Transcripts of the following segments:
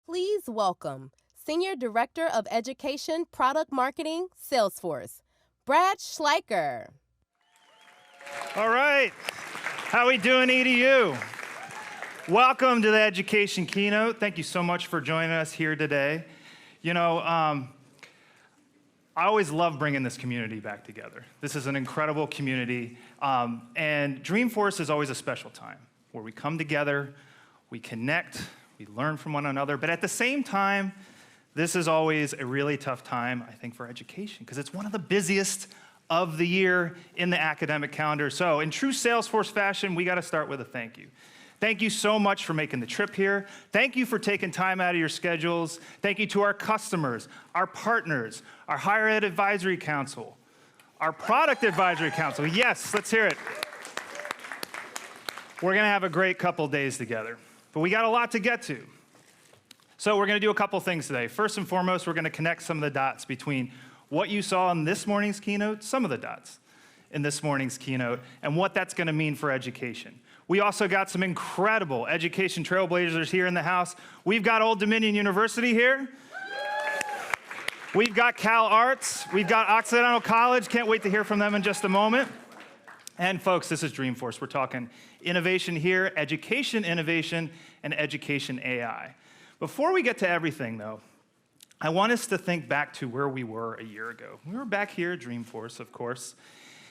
Please welcome Senior Director of Education Product Marketing, Salesforce, Brad Schleicher. All right. How we doing, EDU? Welcome to the Education Keynote. Thank you so much for joining us here today. You know, I always love bringing this community back together. This is an incredible community, and Dreamforce is always a special time where we come together, we connect, we learn from one another, but at the same time, this is always a really tough time, I think, for education, because it's one of the busiest of the year in the academic calendar. So in true Salesforce fashion, we got to start with a thank you. Thank you so much for making the trip here. Thank you for taking time out of your schedules. Thank you to our customers, our partners, our Higher Ed Advisory Council, our Product Advisory Council. Yes, let's hear it. We're going to have a great couple days together, but we got a lot to get to. So we're going to do a couple things today. First and foremost, we're going to connect some of the dots between what you saw in this morning's keynote, some of the dots in this morning's keynote, and what that's going to mean for education. We also got some incredible education trailblazers here in the house. We've got Old Dominion University here. We've got Cal Arts. We've got Occidental College. Can't wait to hear from them in just a moment. And folks, this is Dreamforce. We're talking innovation here, education innovation, and education AI. Before we get to everything, though, I want us to think back to where we were a year ago. We were back here at Dreamforce, of course,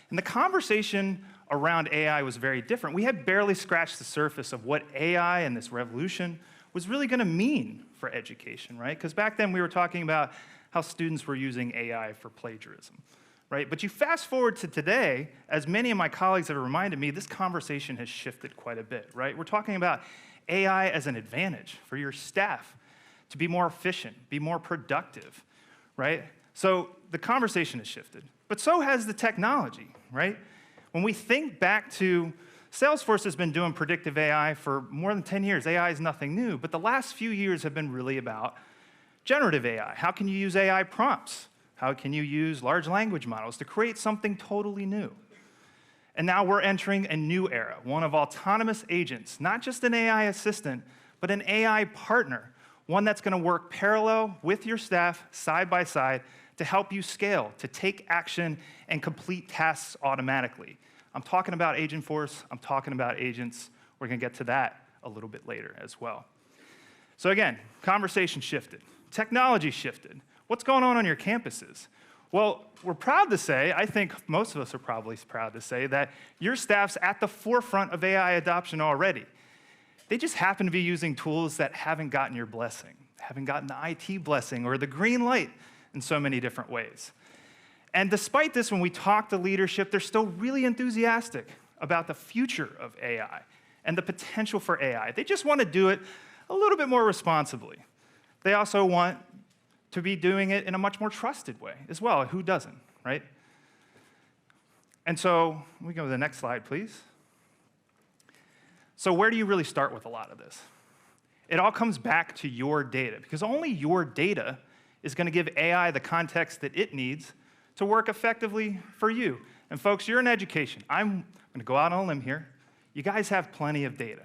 and the conversation around AI was very different. We had barely scratched the surface of what AI and this revolution was really going to mean for education, right? Because back then we were talking about how students were using AI for plagiarism, right? But you fast forward to today, as many of my colleagues have reminded me, this conversation has shifted quite a bit, right? We're talking about AI as an advantage for your staff to be more efficient, be more productive, right? So the conversation has shifted, but so has the technology, right? When we think back to, Salesforce has been doing predictive AI for more than 10 years. AI is nothing new, but the last few years have been really about generative AI. How can you use AI prompts? How can you use large language models to create something totally new? And now we're entering a new era, one of autonomous agents, not just an AI assistant, but an AI partner, one that's going to work parallel with your staff, side by side, to help you scale, to take action and complete tasks automatically. I'm talking about Agentforce. I'm talking about agents. We're going to get to that a little bit later as well. So again, conversation shifted. Technology shifted. What's going on your campuses? Well, we're proud to say, I think most of us are probably proud to say, that your staff's at the forefront of AI adoption already. They just happen to be using tools that haven't gotten your blessing, haven't gotten the IT blessing or the green light in so many different ways. And despite this, when we talk to leadership, they're still really enthusiastic about the future of AI and the potential for AI. They just want to do it a little bit more responsibly. They also want to be doing it in a much more trusted way as well. Who doesn't, right? And so, we go to the next slide, please. So where do you really start with a lot of this? It all comes back to your data, because only your data is going to give AI the context that it needs to work effectively for you. And folks, you're in education. I'm going to go out on a limb here. You guys have plenty of data.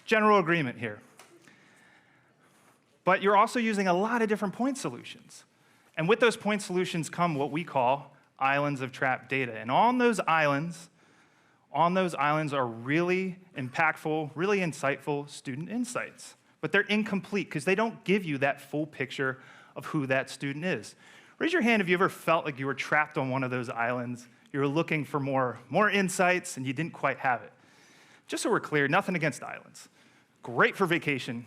General agreement here. But you're also using a lot of different point solutions. And with those point solutions come what we call islands of trapped data. And on those islands are really impactful, really insightful student insights. But they're incomplete because they don't give you that full picture of who that student is. Raise your hand if you ever felt like you were trapped on one of those islands. You were looking for more insights and you didn't quite have it. Just so we're clear, nothing against islands. Great for vacation,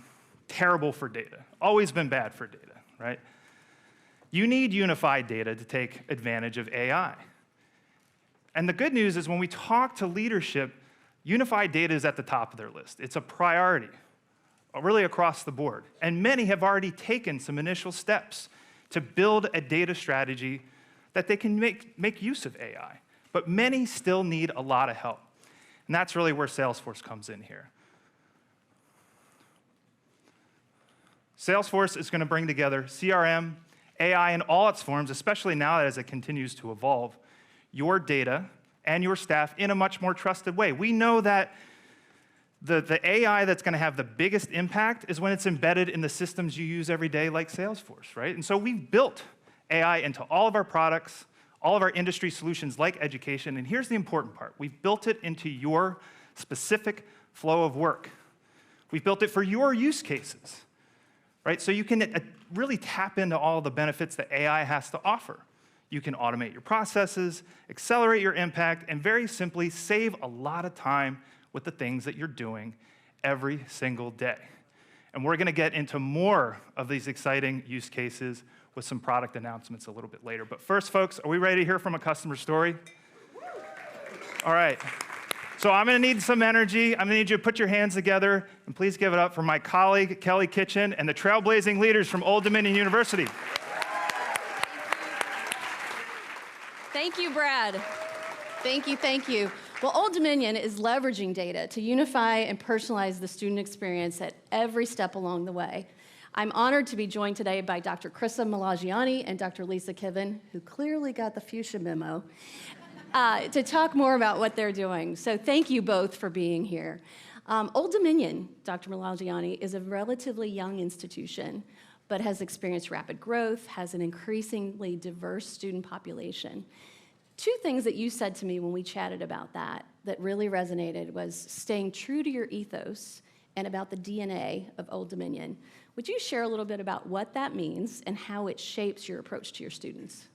terrible for data. Always been bad for data, right? You need unified data to take advantage of AI. And the good news is when we talk to leadership, unified data is at the top of their list. It's a priority, really across the board. And many have already taken some initial steps to build a data strategy that they can make use of AI. But many still need a lot of help. And that's really where Salesforce comes in here. Salesforce is going to bring together CRM, AI in all its forms, especially now as it continues to evolve, your data and your staff in a much more trusted way. We know that The AI that's going to have the biggest impact is when it's embedded in the systems you use every day, like Salesforce, right? And so we've built AI into all of our products, all of our industry solutions like education, and here's the important part. We've built it into your specific flow of work. We've built it for your use cases, right? So you can really tap into all the benefits that AI has to offer. You can automate your processes, accelerate your impact, and very simply save a lot of time with the things that you're doing every single day. And we're going to get into more of these exciting use cases with some product announcements a little bit later. But first, folks, are we ready to hear from a customer story? All right. So I'm going to need some energy. I'm going to need you to put your hands together, and please give it up for my colleague, Kelly Kitchen, and the trailblazing leaders from Old Dominion University. Thank you, Brad. Thank you, thank you. Well, Old Dominion is leveraging data to unify and personalize the student experience at every step along the way. I'm honored to be joined today by Dr. Krissa Malagiani and Dr. Lisa Kiven, who clearly got the fuchsia memo, to talk more about what they're doing. So thank you both for being here. Old Dominion, Dr. Malagiani, is a relatively young institution, but has experienced rapid growth, has an increasingly diverse student population. Two things that you said to me when we chatted about that really resonated was staying true to your ethos and about the DNA of Old Dominion. Would you share a little bit about what that means and how it shapes your approach to your students?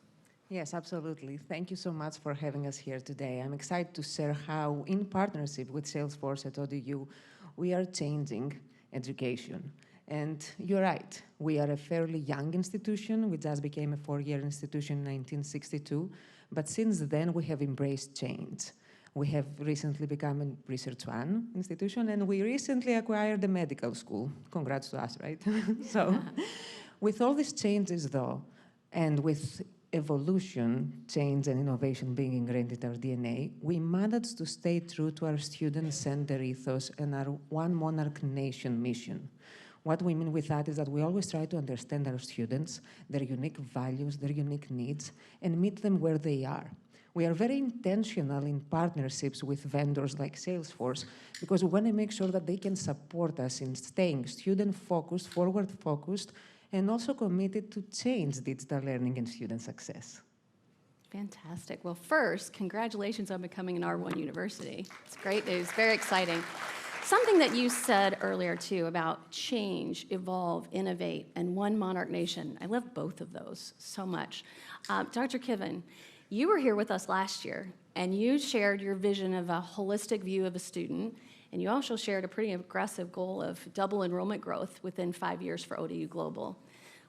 Yes, absolutely. Thank you so much for having us here today. I'm excited to share how, in partnership with Salesforce at ODU, we are changing education. And you're right, we are a fairly young institution. We just became a 4-year institution in 1962. But since then, we have embraced change. We have recently become a Research One institution, and we recently acquired a medical school. Congrats to us, right? So, with all these changes, though, and with evolution, change, and innovation being ingrained in our DNA, we managed to stay true to our student-centered ethos and our One Monarch Nation mission. What we mean with that is that we always try to understand our students, their unique values, their unique needs, and meet them where they are. We are very intentional in partnerships with vendors like Salesforce because we want to make sure that they can support us in staying student-focused, forward-focused, and also committed to change digital learning and student success. Fantastic. Well, first, congratulations on becoming an R1 university. It's great news, very exciting. Something that you said earlier, too, about change, evolve, innovate, and One Monarch Nation. I love both of those so much. Dr. Kiven, you were here with us last year, and you shared your vision of a holistic view of a student, and you also shared a pretty aggressive goal of double enrollment growth within 5 years for ODU Global.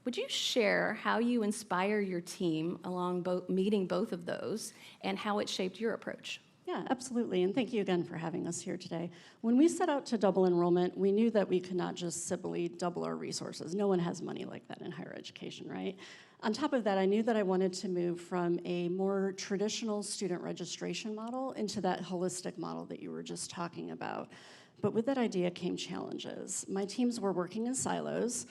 Would you share how you inspire your team along meeting both of those and how it shaped your approach? Yeah, absolutely, and thank you again for having us here today. When we set out to double enrollment, we knew that we could not just simply double our resources. No one has money like that in higher education, right? On top of that, I knew that I wanted to move from a more traditional student registration model into that holistic model that you were just talking about. But with that idea came challenges. My teams were working in silos.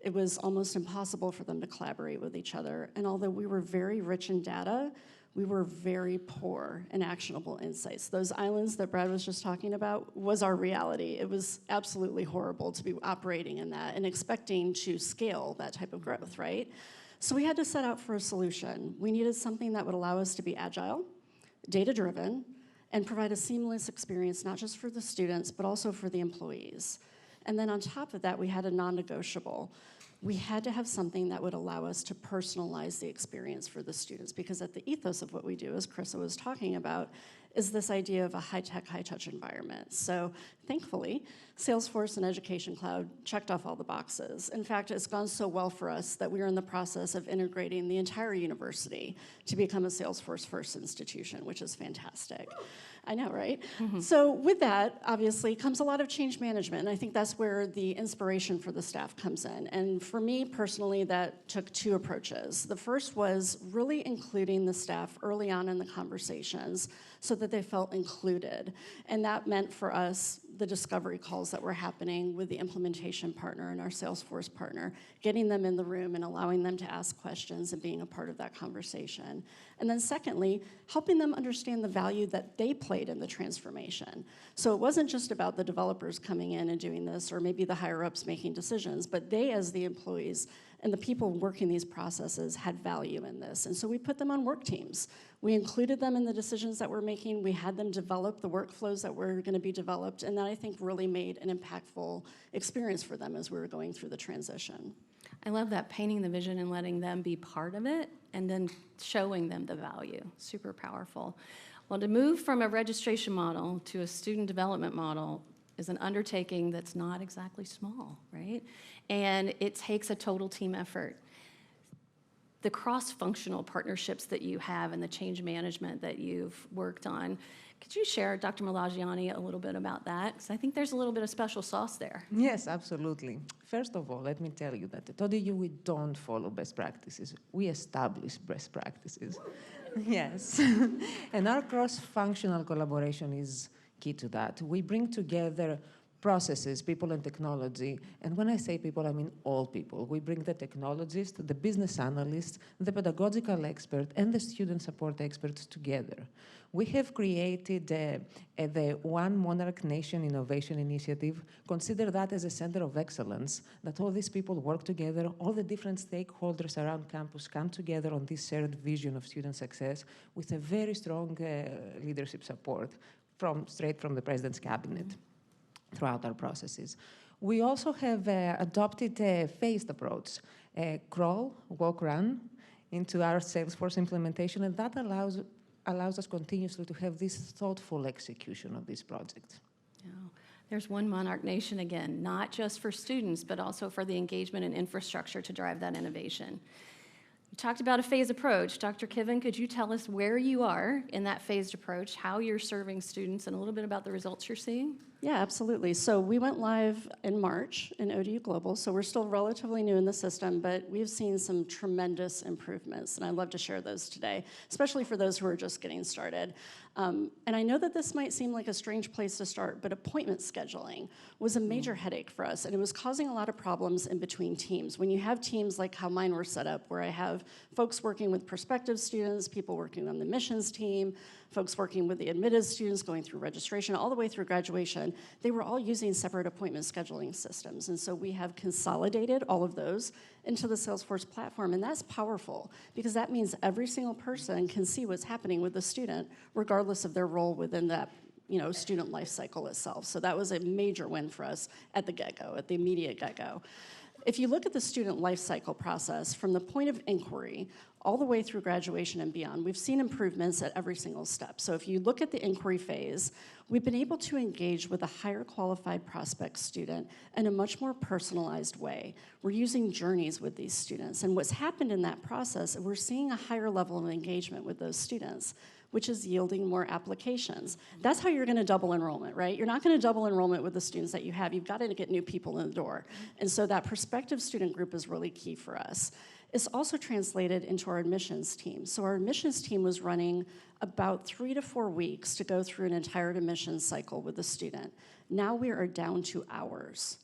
It was almost impossible for them to collaborate with each other. And although we were very rich in data, we were very poor in actionable insights. Those islands that Brad was just talking about was our reality. It was absolutely horrible to be operating in that and expecting to scale that type of growth, right? So we had to set out for a solution. We needed something that would allow us to be agile, data-driven, and provide a seamless experience, not just for the students, but also for the employees. And then on top of that, we had a non-negotiable. We had to have something that would allow us to personalize the experience for the students, because at the ethos of what we do, as Krissa was talking about, is this idea of a high-tech, high-touch environment. So thankfully, Salesforce and Education Cloud checked off all the boxes. In fact, it's gone so well for us that we are in the process of integrating the entire university to become a Salesforce-first institution, which is fantastic. I know, right? Mm-hmm. So with that, obviously, comes a lot of change management, and I think that's where the inspiration for the staff comes in. And for me, personally, that took two approaches. The first was really including the staff early on in the conversations so that they felt included. And that meant for us the discovery calls that were happening with the implementation partner and our Salesforce partner, getting them in the room and allowing them to ask questions and being a part of that conversation. And then secondly, helping them understand the value that they played in the transformation. So it wasn't just about the developers coming in and doing this, or maybe the higher-ups making decisions, but they, as the employees and the people working these processes, had value in this. And so we put them on work teams. We included them in the decisions that we're making. We had them develop the workflows that were going to be developed, and that, I think, really made an impactful experience for them as we were going through the transition. I love that, painting the vision and letting them be part of it and then showing them the value. Super powerful. Well, to move from a registration model to a student development model is an undertaking that's not exactly small, right? And it takes a total team effort. The cross-functional partnerships that you have and the change management that you've worked on, could you share, Dr. Malagiani, a little bit about that? Because I think there's a little bit of special sauce there. Yes, absolutely. First of all, let me tell you that at ODU, we don't follow best practices. We establish best practices. Yes. And our cross-functional collaboration is key to that. We bring together processes, people, and technology. And when I say people, I mean all people. We bring the technologist, the business analyst, the pedagogical expert, and the student support experts together. We have created the One Monarch Nation Innovation Initiative. Consider that as a center of excellence, that all these people work together, all the different stakeholders around campus come together on this shared vision of student success with a very strong leadership support straight from the President's Cabinet throughout our processes. We also have adopted a phased approach, crawl, walk, run, into our Salesforce implementation, and that allows us continuously to have this thoughtful execution of this project. Yeah. There's one Monarch Nation again, not just for students, but also for the engagement and infrastructure to drive that innovation. You talked about a phased approach. Dr. Kiven, could you tell us where you are in that phased approach, how you're serving students, and a little bit about the results you're seeing? Yeah, absolutely. So we went live in March in ODU Global, so we're still relatively new in the system, but we've seen some tremendous improvements, and I'd love to share those today, especially for those who are just getting started. And I know that this might seem like a strange place to start, but appointment scheduling was a major headache for us, and it was causing a lot of problems in between teams. When you have teams like how mine were set up, where I have folks working with prospective students, people working on the missions team, folks working with the admitted students going through registration, all the way through graduation, they were all using separate appointment scheduling systems. And so we have consolidated all of those into the Salesforce platform, and that's powerful because that means every single person can see what's happening with the student, regardless of their role within that student life cycle itself. So that was a major win for us at the get-go, at the immediate get-go. If you look at the student life cycle process from the point of inquiry all the way through graduation and beyond, we've seen improvements at every single step. So if you look at the inquiry phase, we've been able to engage with a higher qualified prospect student in a much more personalized way. We're using journeys with these students, and what's happened in that process, we're seeing a higher level of engagement with those students, which is yielding more applications. That's how you're gonna double enrollment, right? You're not gonna double enrollment with the students that you have. You've gotta get new people in the door. And so that prospective student group is really key for us. It's also translated into our admissions team. So our admissions team was running about 3 to 4 weeks to go through an entire admissions cycle with the student. Now we are down to hours.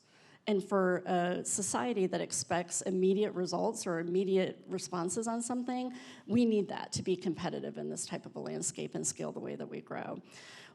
And for a society that expects immediate results or immediate responses on something, we need that to be competitive in this type of a landscape and scale the way that we grow.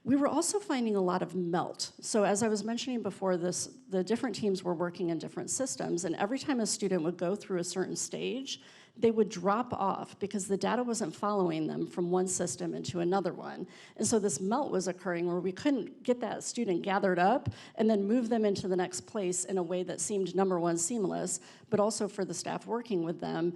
We were also finding a lot of melt. So as I was mentioning before this, the different teams were working in different systems, and every time a student would go through a certain stage, they would drop off because the data wasn't following them from one system into another one. And so this melt was occurring where we couldn't get that student gathered up and then move them into the next place in a way that seemed, number one, seamless, but also for the staff working with them,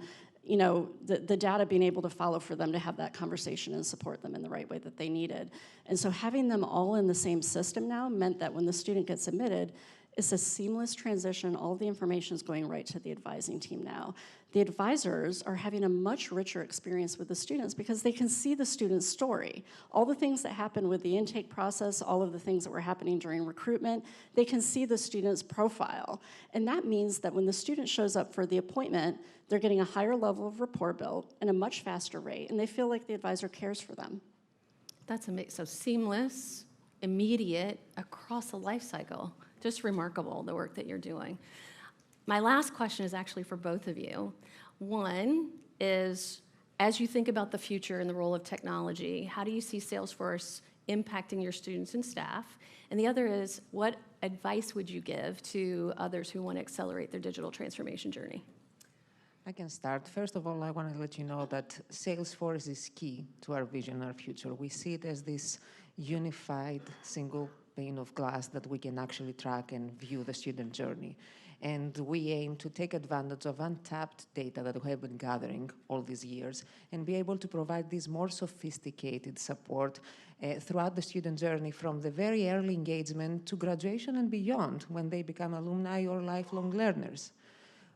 the data being able to follow for them to have that conversation and support them in the right way that they needed. And so having them all in the same system now meant that when the student gets admitted, it's a seamless transition. All the information is going right to the advising team now. The advisors are having a much richer experience with the students because they can see the student's story. All the things that happen with the intake process, all of the things that were happening during recruitment, they can see the student's profile. And that means that when the student shows up for the appointment, they're getting a higher level of rapport built and a much faster rate, and they feel like the advisor cares for them. That's amazing. So seamless, immediate, across the life cycle. Just remarkable, the work that you're doing. My last question is actually for both of you. One is, as you think about the future and the role of technology, how do you see Salesforce impacting your students and staff? And the other is, what advice would you give to others who want to accelerate their digital transformation journey? I can start. First of all, I want to let you know that Salesforce is key to our vision, our future. We see it as this unified single pane of glass that we can actually track and view the student journey. And we aim to take advantage of untapped data that we have been gathering all these years and be able to provide this more sophisticated support throughout the student journey, from the very early engagement to graduation and beyond, when they become alumni or lifelong learners.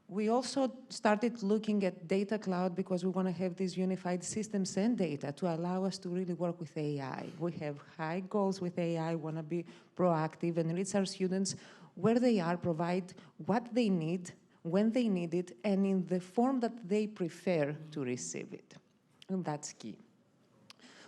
We also started looking at Data Cloud because we want to have these unified systems and data to allow us to really work with AI. We have high goals with AI, want to be proactive and reach our students where they are, provide what they need, when they need it, and in the form that they prefer to receive it. And that's key.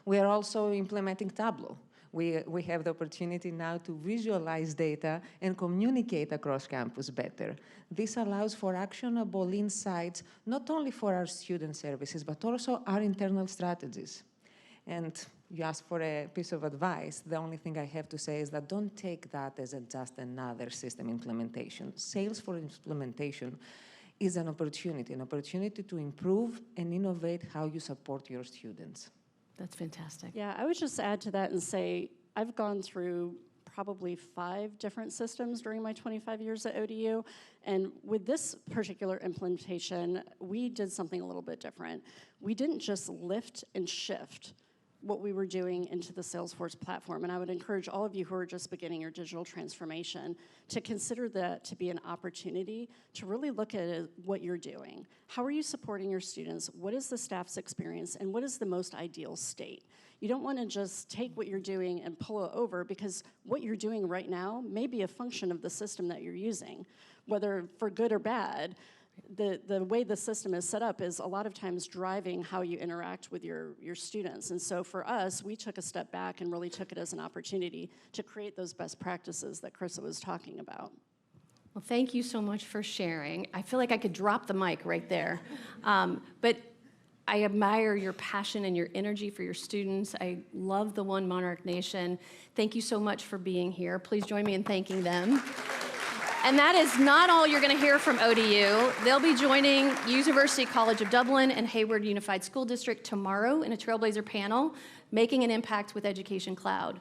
We are also implementing Tableau. We have the opportunity now to visualize data and communicate across campus better. This allows for actionable insights, not only for our student services, but also our internal strategies. And you asked for a piece of advice. The only thing I have to say is that don't take that as just another system implementation. Salesforce implementation is an opportunity to improve and innovate how you support your students. That's fantastic. Yeah, I would just add to that and say, I've gone through probably 5 different systems during my 25 years at ODU, and with this particular implementation, we did something a little bit different. We didn't just lift and shift what we were doing into the Salesforce platform, and I would encourage all of you who are just beginning your digital transformation to consider that to be an opportunity to really look at what you're doing. How are you supporting your students? What is the staff's experience? And what is the most ideal state? You don't want to just take what you're doing and pull it over, because what you're doing right now may be a function of the system that you're using, whether for good or bad. The way the system is set up is a lot of times driving how you interact with your students. And so for us, we took a step back and really took it as an opportunity to create those best practices that Carissa was talking about. Well, thank you so much for sharing. I feel like I could drop the mic right there. But I admire your passion and your energy for your students. I love the One Monarch Nation. Thank you so much for being here. Please join me in thanking them. And that is not all you're going to hear from ODU. They'll be joining University College of Dublin and Hayward Unified School District tomorrow in a Trailblazer panel, Making an Impact with Education Cloud.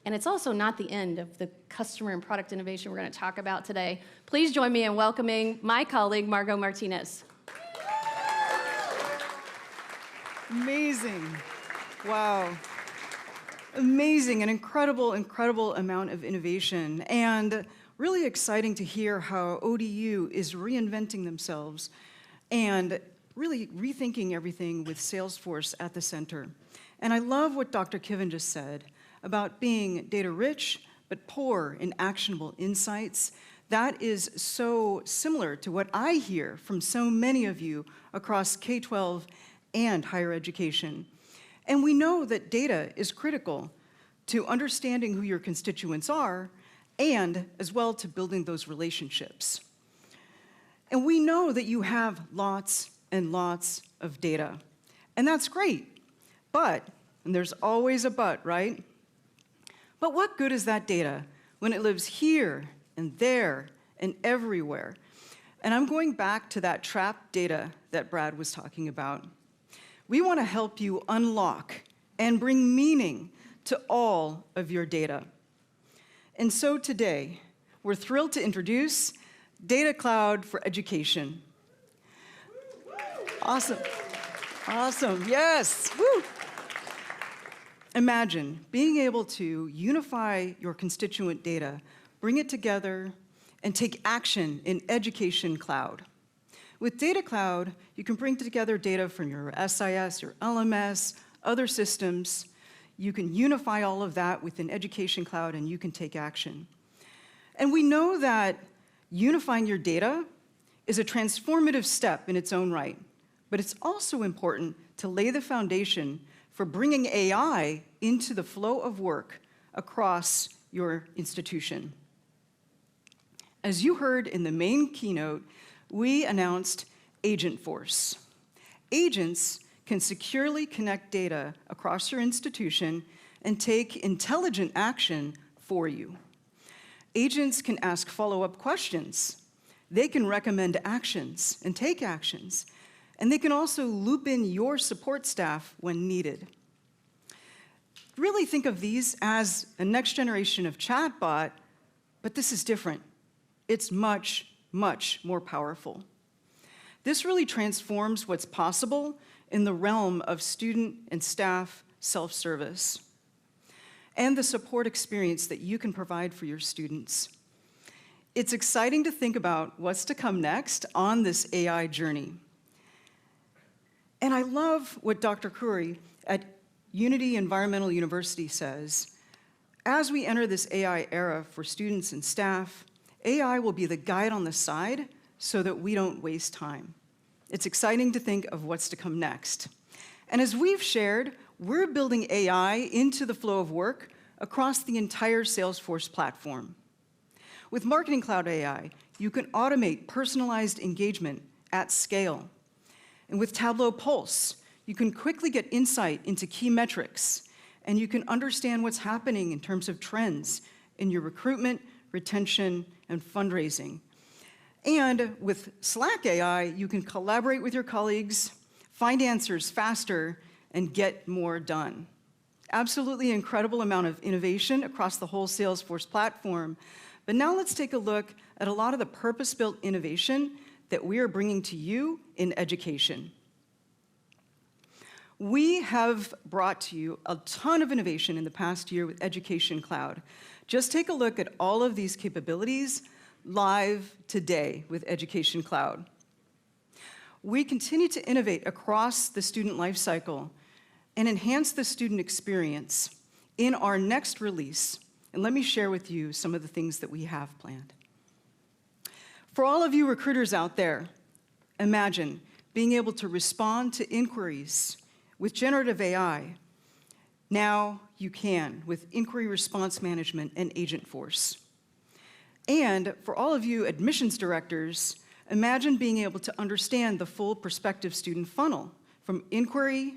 And it's also not the end of the customer and product innovation we're going to talk about today. Please join me in welcoming my colleague, Margot Martinez. Amazing. Wow. Amazing, an incredible, incredible amount of innovation. And really exciting to hear how ODU is reinventing themselves and really rethinking everything with Salesforce at the center. And I love what Dr. Kiven just said about being data-rich but poor in actionable insights. That is so similar to what I hear from so many of you across K-12 and higher education. And we know that data is critical to understanding who your constituents are, and as well to building those relationships. And we know that you have lots and lots of data, and that's great, but, and there's always a but, right? But what good is that data when it lives here and there and everywhere? And I'm going back to that trapped data that Brad was talking about. We want to help you unlock and bring meaning to all of your data. And so today, we're thrilled to introduce Data Cloud for Education. Awesome. Awesome. Yes. Woo. Imagine being able to unify your constituent data, bring it together, and take action in Education Cloud. With Data Cloud, you can bring together data from your SIS, your LMS, other systems. You can unify all of that within Education Cloud, and you can take action. And we know that unifying your data is a transformative step in its own right, but it's also important to lay the foundation for bringing AI into the flow of work across your institution. As you heard in the main keynote, we announced Agentforce. Agents can securely connect data across your institution and take intelligent action for you. Agents can ask follow-up questions. They can recommend actions and take actions. And they can also loop in your support staff when needed. Really think of these as a next generation of chatbot, but this is different. It's much, much more powerful. This really transforms what's possible in the realm of student and staff self-service and the support experience that you can provide for your students. It's exciting to think about what's to come next on this AI journey. And I love what Dr. Khoury at Unity Environmental University says. As we enter this AI era for students and staff, AI will be the guide on the side so that we don't waste time. It's exciting to think of what's to come next. And as we've shared, we're building AI into the flow of work across the entire Salesforce platform. With Marketing Cloud AI, you can automate personalized engagement at scale. And with Tableau Pulse, you can quickly get insight into key metrics, and you can understand what's happening in terms of trends in your recruitment, retention, and fundraising. And with Slack AI, you can collaborate with your colleagues, find answers faster, and get more done. Absolutely incredible amount of innovation across the whole Salesforce platform. But now let's take a look at a lot of the purpose-built innovation that we are bringing to you in education. We have brought to you a ton of innovation in the past year with Education Cloud. Just take a look at all of these capabilities live today with Education Cloud. We continue to innovate across the student lifecycle and enhance the student experience in our next release. And let me share with you some of the things that we have planned. For all of you recruiters out there, imagine being able to respond to inquiries with generative AI. Now you can with inquiry response management and Agentforce. And for all of you admissions directors, imagine being able to understand the full prospective student funnel from inquiry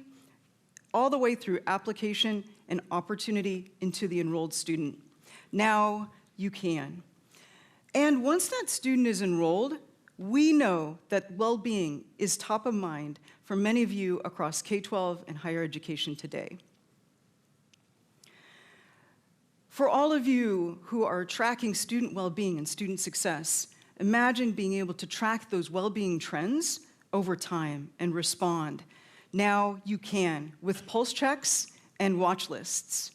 all the way through application and opportunity into the enrolled student. Now you can. And once that student is enrolled, we know that well-being is top of mind for many of you across K-12 and higher education today. For all of you who are tracking student well-being and student success, imagine being able to track those well-being trends over time and respond. Now you can with pulse checks and watch lists.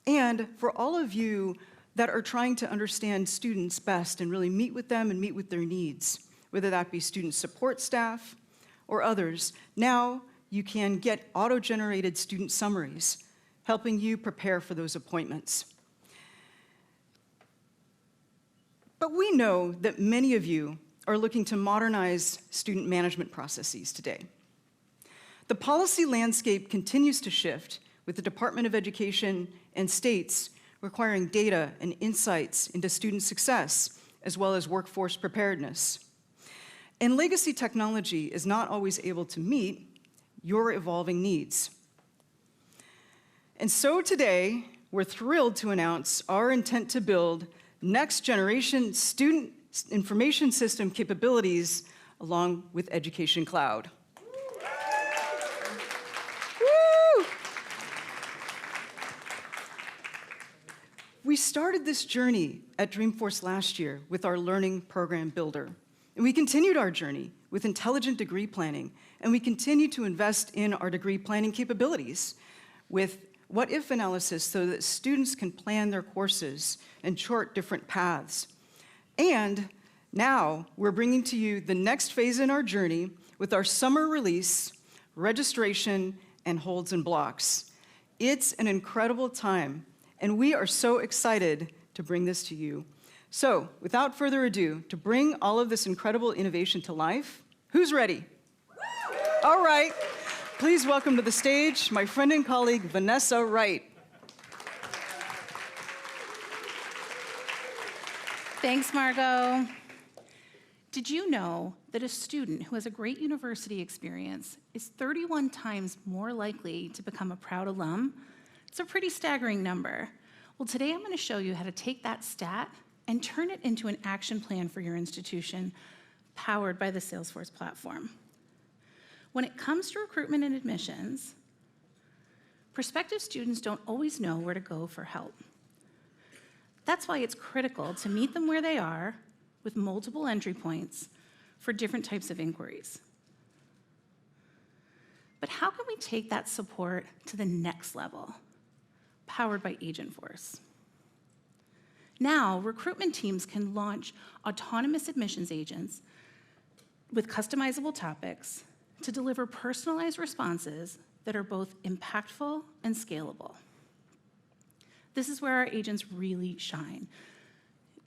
And for all of you that are trying to understand students best and really meet with them and meet with their needs, whether that be student support staff or others, now you can get auto-generated student summaries, helping you prepare for those appointments. But we know that many of you are looking to modernize student management processes today. The policy landscape continues to shift with the Department of Education and states requiring data and insights into student success, as well as workforce preparedness. And legacy technology is not always able to meet your evolving needs. And so today, we're thrilled to announce our intent to build next-generation student information system capabilities along with Education Cloud. Woo! We started this journey at Dreamforce last year with our Learning Program Builder. And we continued our journey with intelligent degree planning, and we continue to invest in our degree planning capabilities with what-if analysis so that students can plan their courses and chart different paths. And now we're bringing to you the next phase in our journey with our summer release, registration, and holds and blocks. It's an incredible time, and we are so excited to bring this to you. So, without further ado, to bring all of this incredible innovation to life, who's ready? All right. Please welcome to the stage my friend and colleague, Vanessa Wright. Thanks, Margot. Did you know that a student who has a great university experience is 31 times more likely to become a proud alum? It's a pretty staggering number. Well, today I'm going to show you how to take that stat and turn it into an action plan for your institution powered by the Salesforce platform. When it comes to recruitment and admissions, prospective students don't always know where to go for help. That's why it's critical to meet them where they are with multiple entry points for different types of inquiries. But how can we take that support to the next level, powered by Agentforce? Now, recruitment teams can launch autonomous admissions agents with customizable topics to deliver personalized responses that are both impactful and scalable. This is where our agents really shine,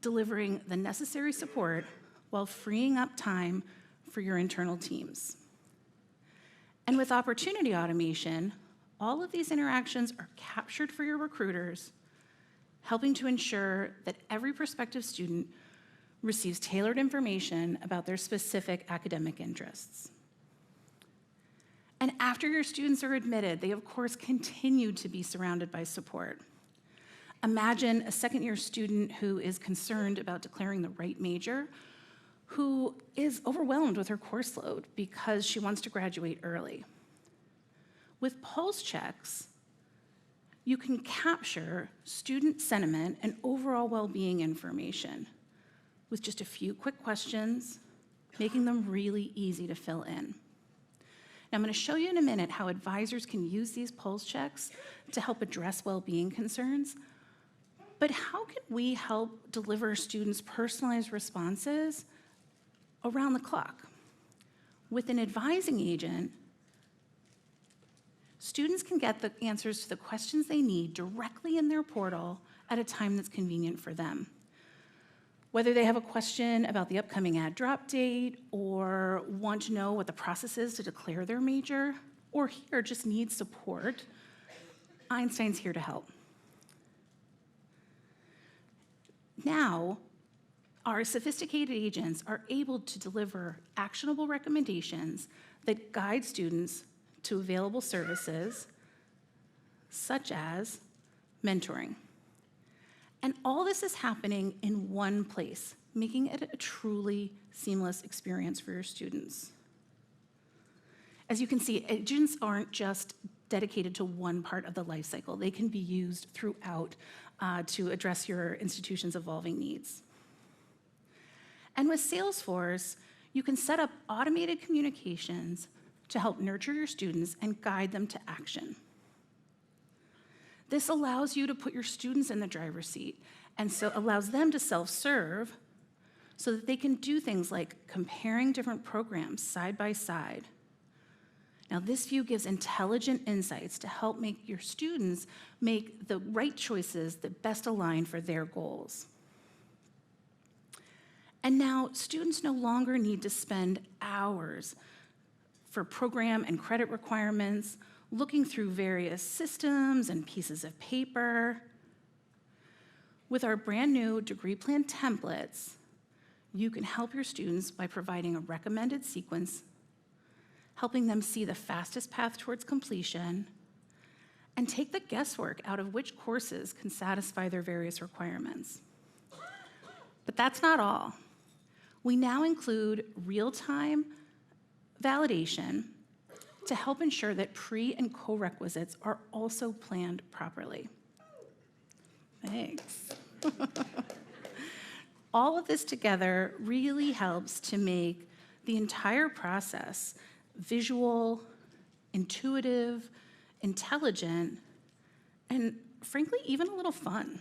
delivering the necessary support while freeing up time for your internal teams. And with opportunity automation, all of these interactions are captured for your recruiters, helping to ensure that every prospective student receives tailored information about their specific academic interests. And after your students are admitted, they of course continue to be surrounded by support. Imagine a second-year student who is concerned about declaring the right major, who is overwhelmed with her course load because she wants to graduate early. With pulse checks, you can capture student sentiment and overall well-being information with just a few quick questions, making them really easy to fill in. Now, I'm going to show you in a minute how advisors can use these pulse checks to help address well-being concerns. But how can we help deliver students personalized responses around the clock? With an advising agent, students can get the answers to the questions they need directly in their portal at a time that's convenient for them. Whether they have a question about the upcoming ad drop date, or want to know what the process is to declare their major, or here just need support, Einstein's here to help. Now, our sophisticated agents are able to deliver actionable recommendations that guide students to available services, such as mentoring. And all this is happening in one place, making it a truly seamless experience for your students. As you can see, agents aren't just dedicated to one part of the life cycle. They can be used throughout to address your institution's evolving needs. And with Salesforce, you can set up automated communications to help nurture your students and guide them to action. This allows you to put your students in the driver's seat and so allows them to self-serve so that they can do things like comparing different programs side by side. Now, this view gives intelligent insights to help make your students make the right choices that best align for their goals. And now, students no longer need to spend hours for program and credit requirements, looking through various systems and pieces of paper. With our brand new degree plan templates, you can help your students by providing a recommended sequence, helping them see the fastest path towards completion, and take the guesswork out of which courses can satisfy their various requirements. But that's not all. We now include real-time validation to help ensure that pre- and co-requisites are also planned properly. Thanks. All of this together really helps to make the entire process visual, intuitive, intelligent, and frankly, even a little fun.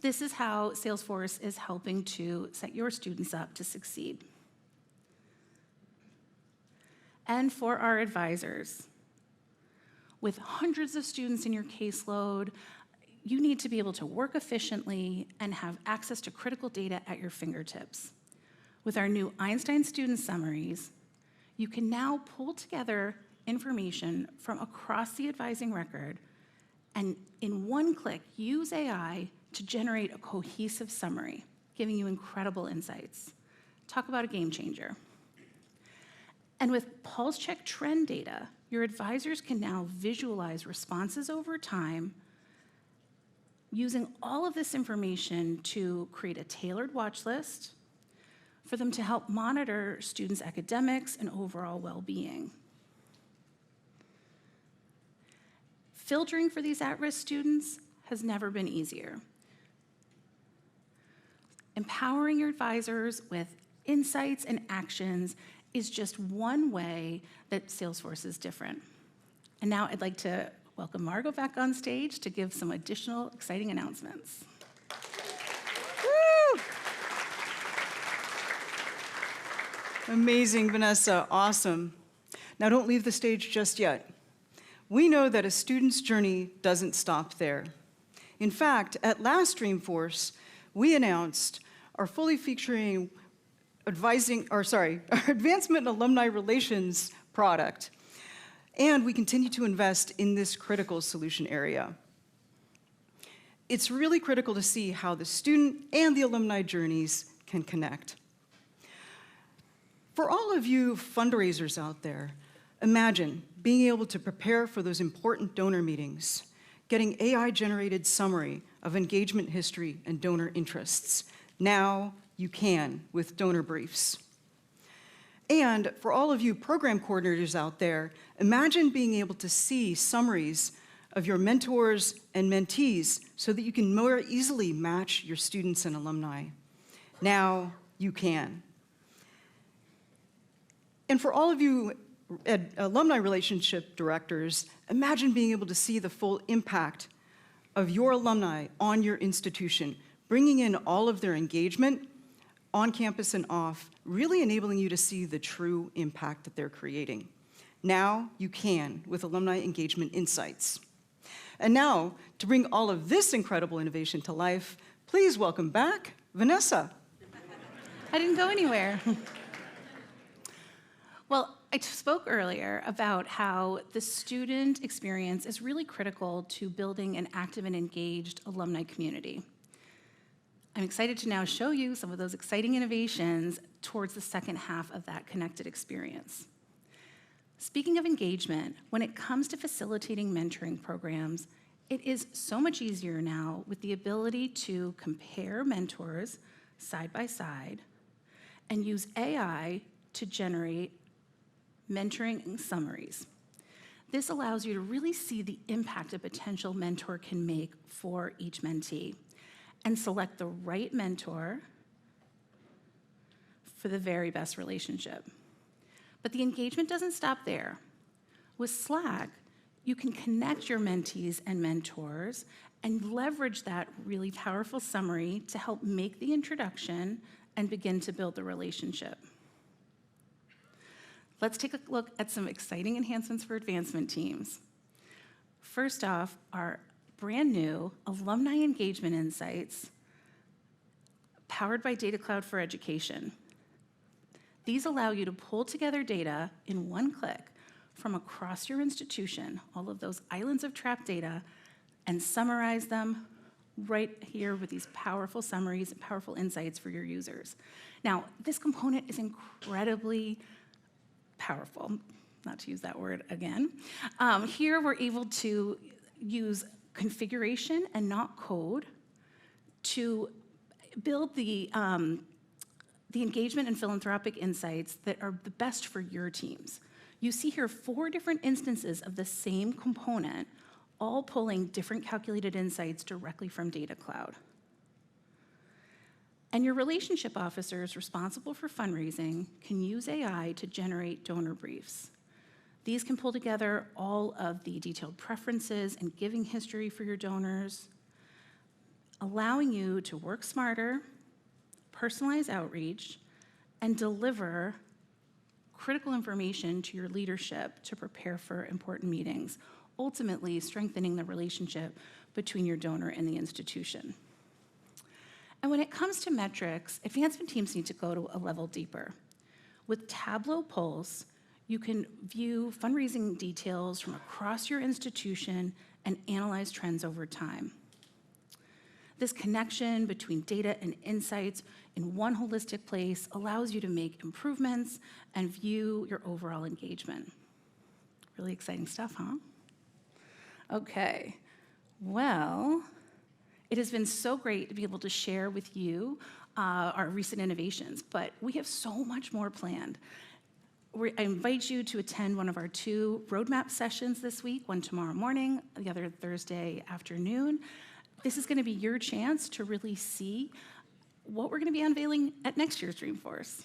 This is how Salesforce is helping to set your students up to succeed. And for our advisors, with hundreds of students in your caseload, you need to be able to work efficiently and have access to critical data at your fingertips. With our new Einstein student summaries, you can now pull together information from across the advising record and in one click use AI to generate a cohesive summary. giving you incredible insights. Talk about a game changer. And with Pulse Check trend data, your advisors can now visualize responses over time using all of this information to create a tailored watch list for them to help monitor students' academics and overall well-being. Filtering for these at-risk students has never been easier. Empowering your advisors with insights and actions is just one way that Salesforce is different. And now I'd like to welcome Margot back on stage to give some additional exciting announcements. Woo! Amazing, Vanessa, awesome. Now don't leave the stage just yet. We know that a student's journey doesn't stop there. In fact, at last Dreamforce, we announced our fully featuring our advancement in alumni relations product. And we continue to invest in this critical solution area. It's really critical to see how the student and the alumni journeys can connect. For all of you fundraisers out there, imagine being able to prepare for those important donor meetings, getting AI-generated summary of engagement history and donor interests. Now you can with donor briefs. And for all of you program coordinators out there, imagine being able to see summaries of your mentors and mentees so that you can more easily match your students and alumni. Now you can. And for all of you alumni relationship directors, imagine being able to see the full impact of your alumni on your institution, bringing in all of their engagement on campus and off, really enabling you to see the true impact that they're creating. Now you can with Alumni Engagement Insights. And now, to bring all of this incredible innovation to life, please welcome back Vanessa. I didn't go anywhere. Well, I spoke earlier about how the student experience is really critical to building an active and engaged alumni community. I'm excited to now show you some of those exciting innovations towards the second half of that connected experience. Speaking of engagement, when it comes to facilitating mentoring programs, it is so much easier now with the ability to compare mentors side by side and use AI to generate mentoring summaries. This allows you to really see the impact a potential mentor can make for each mentee and select the right mentor for the very best relationship. But the engagement doesn't stop there. With Slack, you can connect your mentees and mentors and leverage that really powerful summary to help make the introduction and begin to build the relationship. Let's take a look at some exciting enhancements for advancement teams. First off, our brand new Alumni Engagement Insights powered by Data Cloud for Education. These allow you to pull together data in one click from across your institution, all of those islands of trapped data, and summarize them right here with these powerful summaries and powerful insights for your users. Now, this component is incredibly powerful, not to use that word again. Here we're able to use configuration and not code to build the engagement and philanthropic insights that are the best for your teams. You see here 4 different instances of the same component, all pulling different calculated insights directly from Data Cloud. And your relationship officers responsible for fundraising can use AI to generate donor briefs. These can pull together all of the detailed preferences and giving history for your donors, allowing you to work smarter, personalize outreach, and deliver critical information to your leadership to prepare for important meetings, ultimately strengthening the relationship between your donor and the institution. And when it comes to metrics, advancement teams need to go to a level deeper. With Tableau Pulse, you can view fundraising details from across your institution and analyze trends over time. This connection between data and insights in one holistic place allows you to make improvements and view your overall engagement. Really exciting stuff, huh? Okay, well, it has been so great to be able to share with you our recent innovations, but we have so much more planned. I invite you to attend one of our 2 roadmap sessions this week, one tomorrow morning, the other Thursday afternoon. This is going to be your chance to really see what we're going to be unveiling at next year's Dreamforce.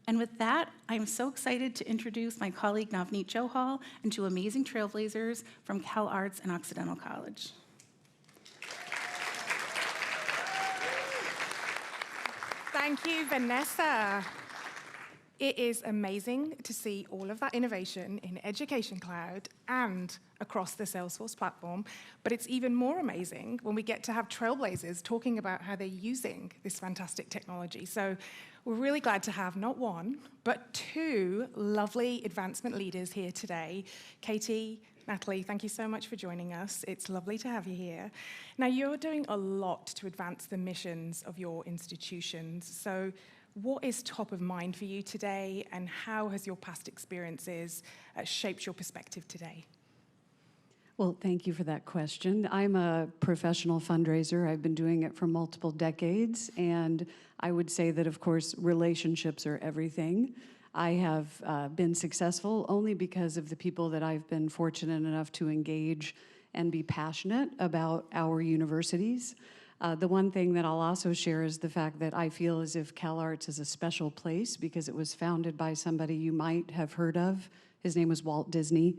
And with that, I'm so excited to introduce my colleague Navneet Johal and 2 amazing trailblazers from CalArts and Occidental College. Thank you, Vanessa. It is amazing to see all of that innovation in Education Cloud and across the Salesforce platform, but it's even more amazing when we get to have trailblazers talking about how they're using this fantastic technology. So we're really glad to have not 1, but 2 lovely advancement leaders here today. Katie, Natalie, thank you so much for joining us. It's lovely to have you here. Now, you're doing a lot to advance the missions of your institutions. So what is top of mind for you today, and how has your past experiences shaped your perspective today? Well, thank you for that question. I'm a professional fundraiser. I've been doing it for multiple decades, and I would say that, of course, relationships are everything. I have been successful only because of the people that I've been fortunate enough to engage and be passionate about our universities. The one thing that I'll also share is the fact that I feel as if CalArts is a special place because it was founded by somebody you might have heard of. His name was Walt Disney.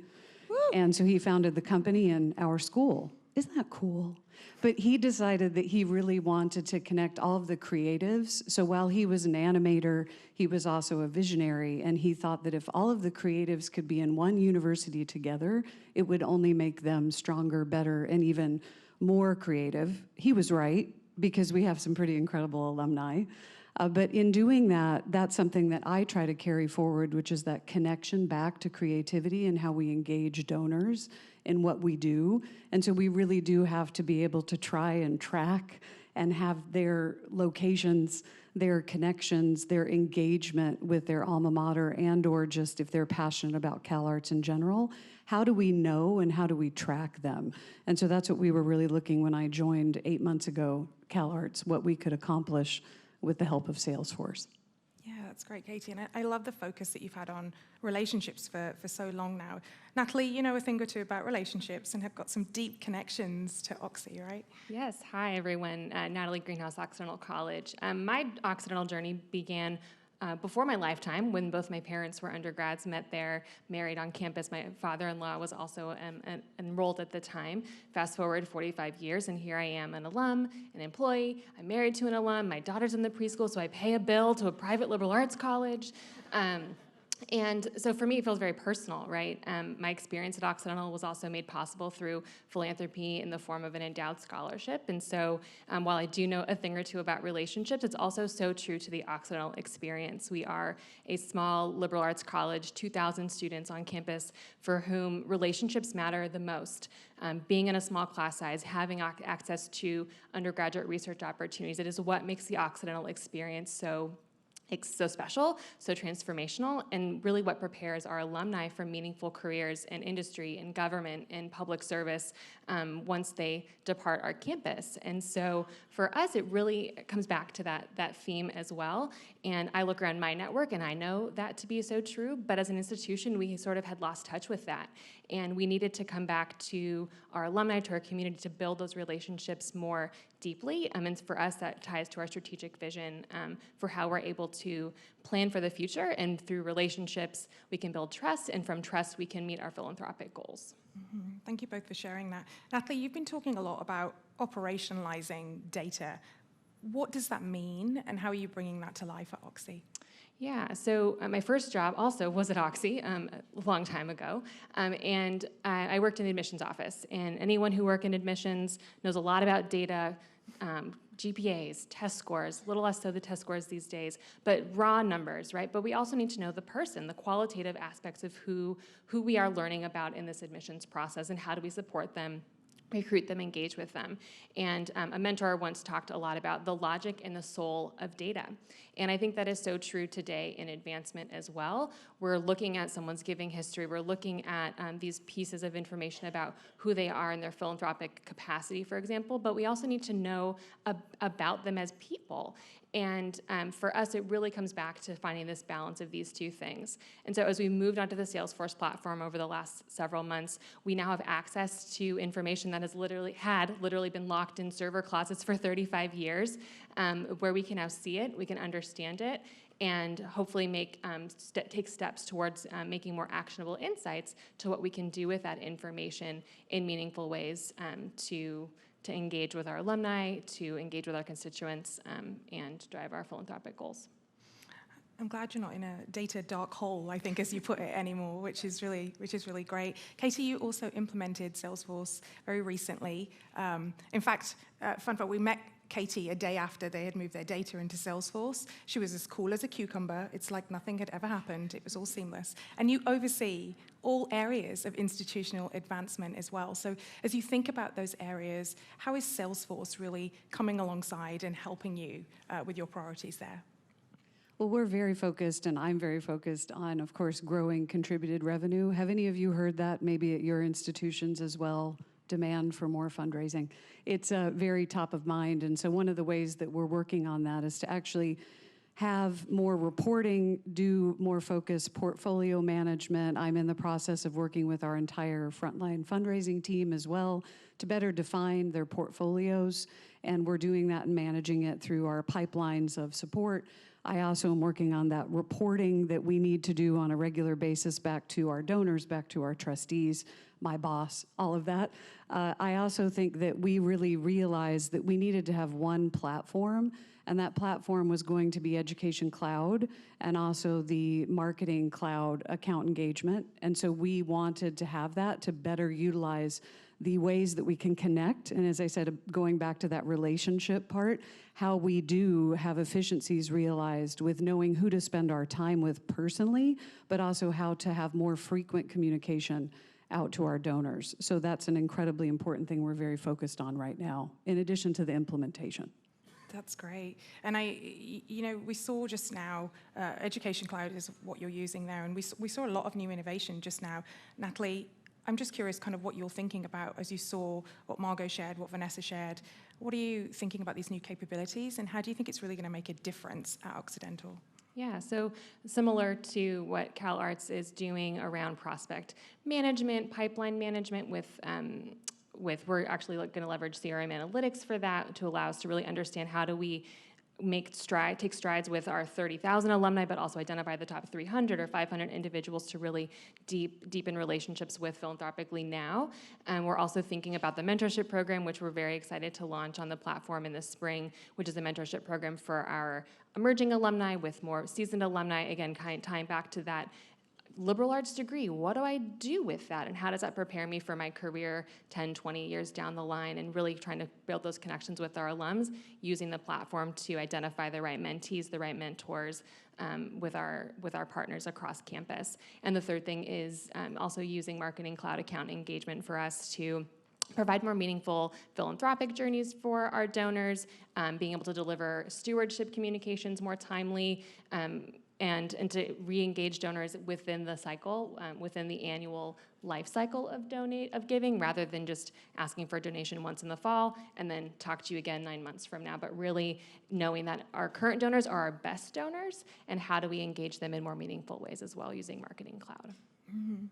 Woo! And so he founded the company and our school. Isn't that cool? But he decided that he really wanted to connect all of the creatives. So while he was an animator, he was also a visionary, and he thought that if all of the creatives could be in one university together, it would only make them stronger, better, and even more creative. He was right, because we have some pretty incredible alumni. But in doing that, that's something that I try to carry forward, which is that connection back to creativity and how we engage donors in what we do. And so we really do have to be able to try and track and have their locations, their connections, their engagement with their alma mater, and or just if they're passionate about CalArts in general, how do we know and how do we track them? And so that's what we were really looking when I joined 8 months ago, CalArts, what we could accomplish with the help of Salesforce. Yeah, that's great, Katie. And I love the focus that you've had on relationships for so long now. Natalie, you know a thing or two about relationships and have got some deep connections to Oxy, right? Yes. Hi, everyone. Natalie Greenhouse, Occidental College. My Occidental journey began before my lifetime, when both my parents were undergrads, met there, married on campus. My father-in-law was also enrolled at the time. Fast forward 45 years, and here I am, an alum, an employee. I'm married to an alum. My daughter's in the preschool, so I pay a bill to a private liberal arts college. And so for me, it feels very personal, right? My experience at Occidental was also made possible through philanthropy in the form of an endowed scholarship. And so while I do know a thing or two about relationships, it's also so true to the Occidental experience. We are a small liberal arts college, 2,000 students on campus for whom relationships matter the most. Being in a small class size, having access to undergraduate research opportunities, it is what makes the Occidental experience so special, so transformational, and really what prepares our alumni for meaningful careers in industry, in government, in public service once they depart our campus. And so for us, it really comes back to that theme as well. And I look around my network and I know that to be so true, but as an institution, we sort of had lost touch with that. And we needed to come back to our alumni, to our community, to build those relationships more deeply. And for us, that ties to our strategic vision for how we're able to plan for the future. And through relationships, we can build trust. And from trust, we can meet our philanthropic goals. Mm-hmm. Thank you both for sharing that. Natalie, you've been talking a lot about operationalizing data. What does that mean, and how are you bringing that to life at Oxy? Yeah, so my first job also was at Oxy a long time ago, and I worked in the admissions office. And anyone who works in admissions knows a lot about data, GPAs, test scores, a little less so the test scores these days, but raw numbers, right? But we also need to know the person, the qualitative aspects of who we are learning about in this admissions process, and how do we support them recruit them, engage with them. And a mentor once talked a lot about the logic and the soul of data. And I think that is so true today in advancement as well. We're looking at someone's giving history. We're looking at these pieces of information about who they are and their philanthropic capacity, for example, but we also need to know about them as people. And for us, it really comes back to finding this balance of these two things. And so as we moved onto the Salesforce platform over the last several months, we now have access to information that has literally been locked in server closets for 35 years, where we can now see it, we can understand it, and hopefully take steps towards making more actionable insights to what we can do with that information in meaningful ways to engage with our alumni, to engage with our constituents, and drive our philanthropic goals. I'm glad you're not in a data dark hole, I think, as you put it, anymore, which is really great. Katie, you also implemented Salesforce very recently. In fact, fun fact, we met Katie a day after they had moved their data into Salesforce. She was as cool as a cucumber. It's like nothing had ever happened. It was all seamless. And you oversee all areas of institutional advancement as well. So as you think about those areas, how is Salesforce really coming alongside and helping you with your priorities there? Well, we're very focused, and I'm very focused on, of course, growing contributed revenue. Have any of you heard that maybe at your institutions as well? Demand for more fundraising. It's very top of mind, and so one of the ways that we're working on that is to actually have more reporting, do more focused portfolio management. I'm in the process of working with our entire frontline fundraising team as well to better define their portfolios, and we're doing that and managing it through our pipelines of support. I also am working on that reporting that we need to do on a regular basis back to our donors, back to our trustees, my boss, all of that. I also think that we really realized that we needed to have one platform, and that platform was going to be Education Cloud and also the Marketing Cloud account engagement. And so we wanted to have that to better utilize the ways that we can connect, and as I said, going back to that relationship part, how we do have efficiencies realized with knowing who to spend our time with personally, but also how to have more frequent communication out to our donors. So that's an incredibly important thing we're very focused on right now, in addition to the implementation. That's great. And we saw just now, Education Cloud is what you're using there, and we saw a lot of new innovation just now. Natalie, I'm just curious kind of what you're thinking about as you saw what Margot shared, what Vanessa shared. What are you thinking about these new capabilities, and how do you think it's really going to make a difference at Occidental? Yeah, so similar to what CalArts is doing around prospect management, pipeline management with we're actually going to leverage CRM analytics for that to allow us to really understand how do we take strides with our 30,000 alumni, but also identify the top 300 or 500 individuals to really deepen relationships with philanthropically now. And we're also thinking about the mentorship program, which we're very excited to launch on the platform in the spring, which is a mentorship program for our emerging alumni with more seasoned alumni, again, tying back to that liberal arts degree. What do I do with that? And how does that prepare me for my career 10, 20 years down the line? And really trying to build those connections with our alums, using the platform to identify the right mentees, the right mentors with our partners across campus. And the third thing is also using Marketing Cloud account engagement for us to provide more meaningful philanthropic journeys for our donors, being able to deliver stewardship communications more timely, and to re-engage donors within the cycle, within the annual life cycle of giving, rather than just asking for a donation once in the fall and then talk to you again 9 months from now, but really knowing that our current donors are our best donors, and how do we engage them in more meaningful ways as well using Marketing Cloud. Mm-hmm.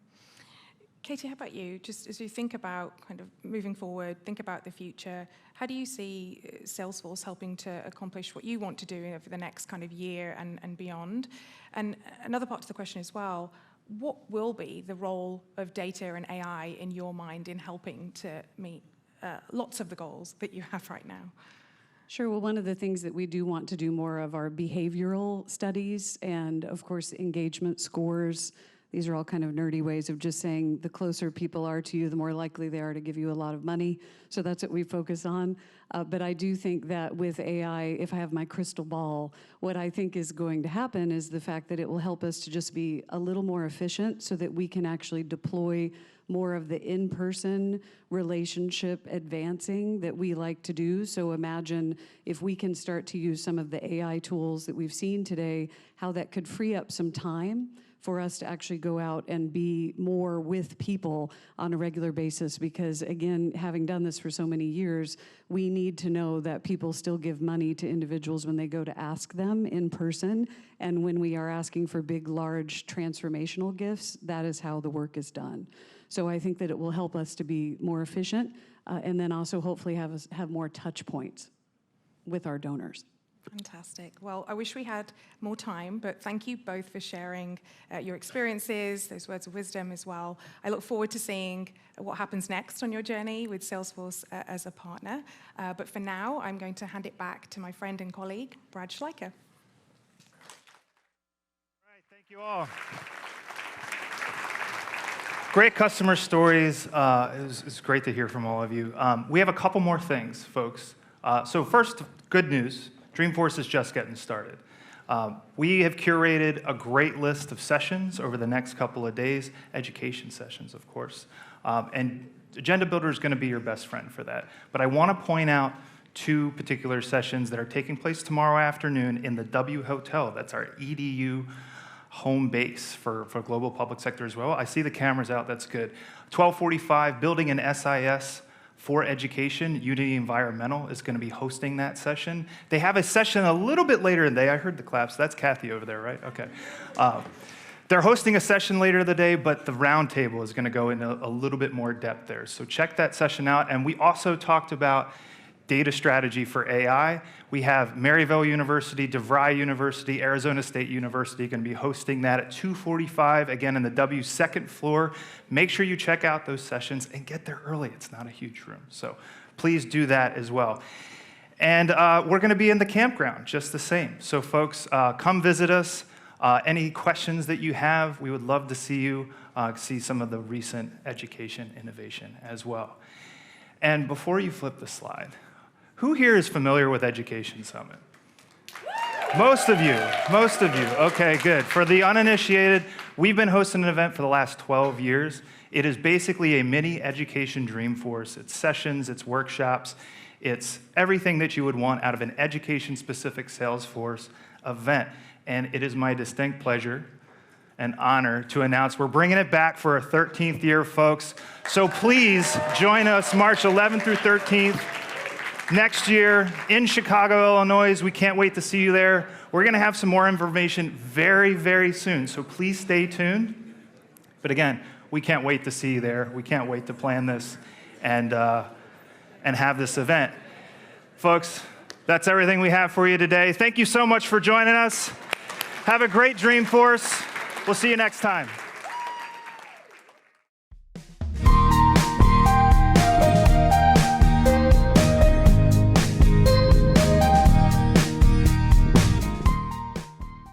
Katie, how about you? Just as you think about kind of moving forward, think about the future, how do you see Salesforce helping to accomplish what you want to do for the next kind of year and beyond? And another part to the question as well, what will be the role of data and AI in your mind in helping to meet lots of the goals that you have right now? Sure. Well, one of the things that we do want to do more of are behavioral studies and, of course, engagement scores These are all kind of nerdy ways of just saying the closer people are to you, the more likely they are to give you a lot of money. So that's what we focus on. But I do think that with AI, if I have my crystal ball, what I think is going to happen is the fact that it will help us to just be a little more efficient so that we can actually deploy more of the in-person relationship advancing that we like to do. So imagine if we can start to use some of the AI tools that we've seen today, how that could free up some time for us to actually go out and be more with people on a regular basis. Because again, having done this for so many years, we need to know that people still give money to individuals when they go to ask them in person. And when we are asking for big, large transformational gifts, that is how the work is done. So I think that it will help us to be more efficient and then also hopefully have more touch points with our donors. Fantastic. Well, I wish we had more time, but thank you both for sharing your experiences, those words of wisdom as well. I look forward to seeing what happens next on your journey with Salesforce as a partner. But for now, I'm going to hand it back to my friend and colleague, Brad Schleicher. All right, thank you all. Great customer stories. It's great to hear from all of you. We have a couple more things, folks. So first, good news. Dreamforce is just getting started. We have curated a great list of sessions over the next couple of days, education sessions, of course. And Agenda Builder is going to be your best friend for that. But I want to point out 2 particular sessions that are taking place tomorrow afternoon in the W Hotel. That's our EDU home base for global public sector as well. I see the cameras out, that's good. 12:45, Building an SIS for Education. Unity Environmental is going to be hosting that session. They have a session a little bit later in the day. I heard the claps. That's Kathy over there, right? Okay. They're hosting a session later in the day, but the roundtable is going to go into a little bit more depth there. So check that session out. And we also talked about data strategy for AI. We have Maryville University, DeVry University, Arizona State University going to be hosting that at 2:45, again in the W second floor. Make sure you check out those sessions and get there early. It's not a huge room, so please do that as well. And we're going to be in the campground just the same. So folks, come visit us. Any questions that you have, we would love to see you, see some of the recent education innovation as well. And before you flip the slide, who here is familiar with Education Summit? Most of you. Okay, good. For the uninitiated, we've been hosting an event for the last 12 years. It is basically a mini education Dreamforce. It's sessions, it's workshops, it's everything that you would want out of an education-specific Salesforce event. And it is my distinct pleasure and honor to announce we're bringing it back for our 13th year, folks. So please join us March 11th through 13th. Next year in Chicago, Illinois. We can't wait to see you there. We're going to have some more information very, very soon, so please stay tuned. But again, we can't wait to see you there. We can't wait to plan this and have this event. Folks, that's everything we have for you today. Thank you so much for joining us. Have a great Dreamforce. We'll see you next time.